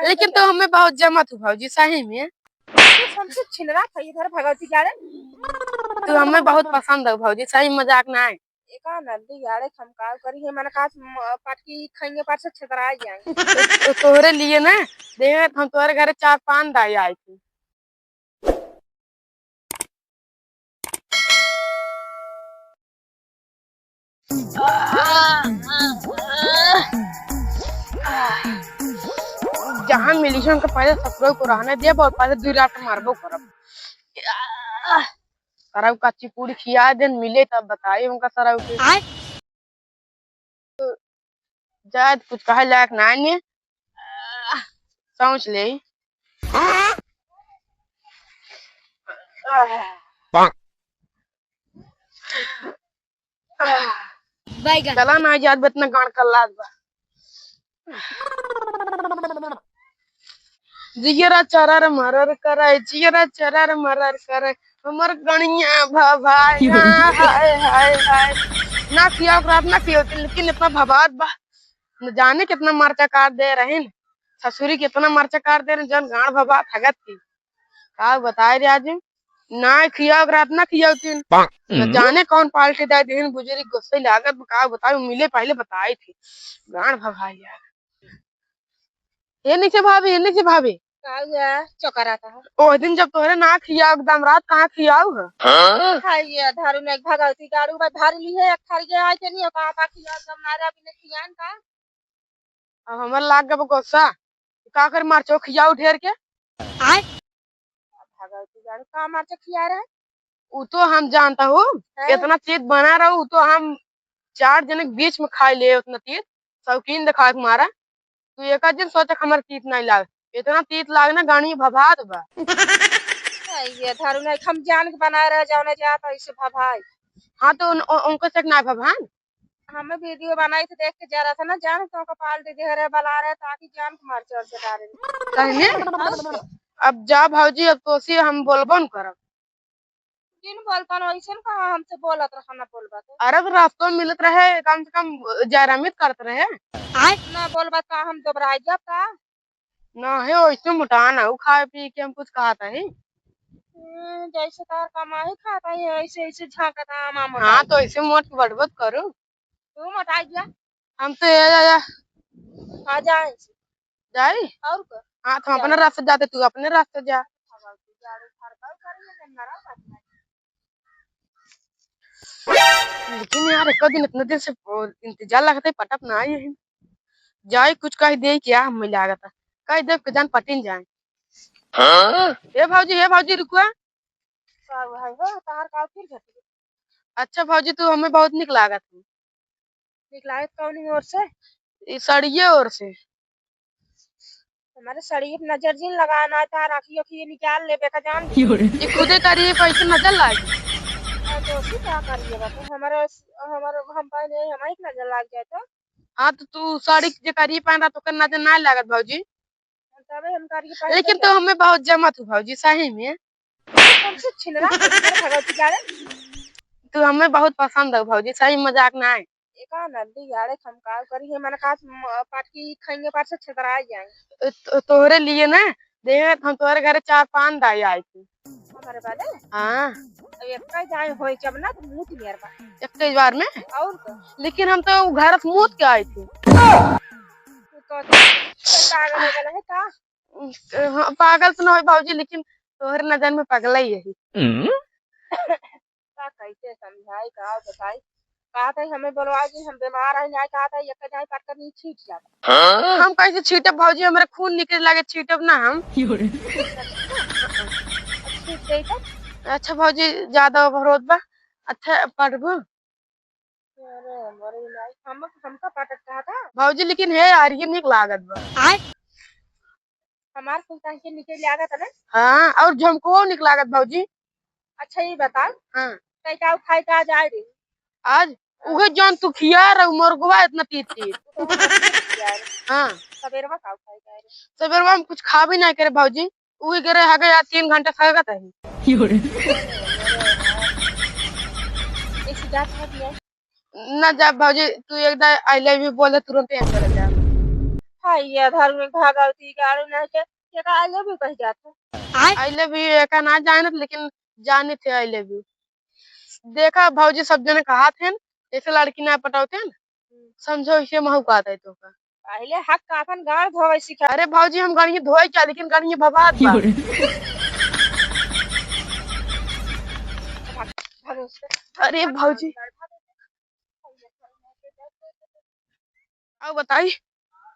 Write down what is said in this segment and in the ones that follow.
लेकिन तो हमें बहुत जमत हो भौजी सही में। हमसे छिलरा था इधर भगवती गाड़े। तू हमें बहुत पसंद है भौजी सही मजाक ना है। एका नंदी गाड़े खमकाव करी है मैंने कहा पाटकी खाएंगे पर से छतरा जाएंगे। तो तोहरे लिए ना देखे हम तोहरे घरे 4-5 दाई आई थी। जहाँ मिली है उनका पहले ससुर को रहने दे और पहले 2 रात मारबो करब। सरव कच्ची पूरी खिया दिन मिले तब बताई उनका सरव के जायद कुछ कहे लायक नहीं सोच ले। चला ना याद बतना गान कर लाद बा जियरा चरर मरर करे जियरा चरर मरर करे हमर गणिया भाई हाय हाय हाय ना किया रात ना किया लेकिन इतना भबाद बा न जाने कितना मर्चा काट दे रहे हैं ससुरी कितना मर्चा काट दे रहे जन गाड़ भबा थगत थी का बताए रे आज ना खिया रात ना खिया तीन न जाने कौन पाल्टी दे दिन बुजुर्ग गुस्से लागत का बताओ मिले पहले बताई थी गाड़ भभाई यार ये नीचे भाभी चौकरा था ओ दिन जब तोहरे ना खिया एकदम रात कहाँ खियाऊ है खाइए धारू ने भगवती गाड़ू में धारू ली है खरीदे आए थे नहीं कहा था खिया एकदम नारा भी नहीं खियान का अब हमर लाग गब गुस्सा का कर मार चो खियाऊ ढेर के आय भगवती गाड़ू का मार से खिया रहे वो तो हम जानता हूँ इतना चीज बना रहा हूँ तो हम 4 जने के बीच में खाई ले उतना तीत शौकीन दिखा के मारा तू एक दिन सोचा हमारे तीत नहीं लाग इतना तीत लागना गाड़ी भभात बा ये धारू ने हम जान के बना रहे जाने जाता ऐसे भभाई हाँ तो उनको से ना भभान हमें वीडियो बनाई थी देख के जा रहा था ना जान तो कपाल दे रहे बला रहे ताकि जान के मार चढ़ से डाले कहने अब जा भौजी अब तो सी हम बोलबो न करब किन बोलता न ऐसे कहां हमसे बोलत रहा ना बोलबा तो अरे तो रास्तों में मिलत रहे कम से कम जयरामित करते रहे आय ना बोलबा का हम दोबराई जब का ना है वैसे मुटा ना वो खाए पी के हम कुछ कहता है जैसे तार कमाई खाता है ऐसे ऐसे झांकता मामा हाँ तो ऐसे मोट के बड़बड़ करो तू मटाई जा हम तो ये आ जाए जाई और का हाँ तो अपने रास्ते जाते तू अपने रास्ते जा लेकिन यार एक दिन इतने दिन से इंतजार लगता है पटक ना आई है जाए कुछ कह दे क्या हम मिला था कह दे के जान पटिन जाए हे भौजी रुको भाई हो तार का फिर घर अच्छा भौजी तू हमें बहुत निक लागत है निकलाए कौन ओर से इस सड़िए ओर से हमारे शरीर नजर जिन लगाना था राखियो की निकाल ले बेका जान ये खुदे करिए पैसे नजर लागे तो क्या करिएगा तो हमारे हम पहले हमारी नजर लग जाए तो हाँ तो तू साड़ी जो करिए पहन रहा तो कर नजर ना लागत भौजी तबे हम करिए लेकिन तो हमें बहुत जमत हो भौजी सही में हमसे छिलरा भगवती गाड़े तू हमें बहुत पसंद है भौजी सही मजाक ना है एका नंदी गाड़े खमकाव करी है मैंने कहा पाटकी खाएंगे पर से छतरा जाएंगे तोहरे लिए ना देखे हम तोहरे घरे 4-5 दाई आई थी हमारे वाले हाँ अब एक का जाए होई जब ना तो मुंह नियर बा एक बार में और का लेकिन हम तो घर से मूत के आई थी तो पागल हो गया है का पागल तो नहीं भौजी लेकिन तोहरे नजर में पगला ही यही का कैसे समझाई का बताई कहा था हमें बोलवा कि हम बीमार है नहीं कहा था एक जाए पट कर नहीं छीट जाता हम कैसे छीटे भौजी हमारे खून निकले लगे छीटब ना हम छीट गई तो अच्छा भौजी ज्यादा भरोत बा अच्छा पढ़बो अरे मरे नहीं हमका पटक कहा था भौजी लेकिन है यार ये निक लागत बा हमार सुल्तान के नीचे ले आगत ना हाँ और झमको निक लागत भौजी अच्छा ये बता हाँ कई का खाई का जाए रे आज उहे जौन तू खिया रह मोरगवा इतना तीत हाँ सवेरवा का खाई जाए रे सवेरवा हम कुछ खा भी नहीं करे भौजी उही करे हगे या 3 घंटा खाएगा तही ऐसी बात है ना जा भौजी तू एक बार आई लव यू बोले तुरंत आंसर जा ये धार्मिक भागवती गाड़ी नहीं के का आइए भी कह जाता। आई लव यू का ना जाने लेकिन जाने थे आई लव यू। देखा भौजी सब जने कहा थे न, ऐसे लड़की ना पटाते न, समझो इसे महू कहते है तो का। पहले हक का अपन गाड़ धोवे सिखा। अरे भौजी हम गाड़ी धोए क्या लेकिन गाड़ी भवात बा। भरोसे अरे भौजी अब बताई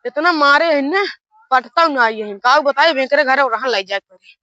इतना मारे है ना पटता ना आई है का बताई बेकरे घर और रहा ले जाए करे।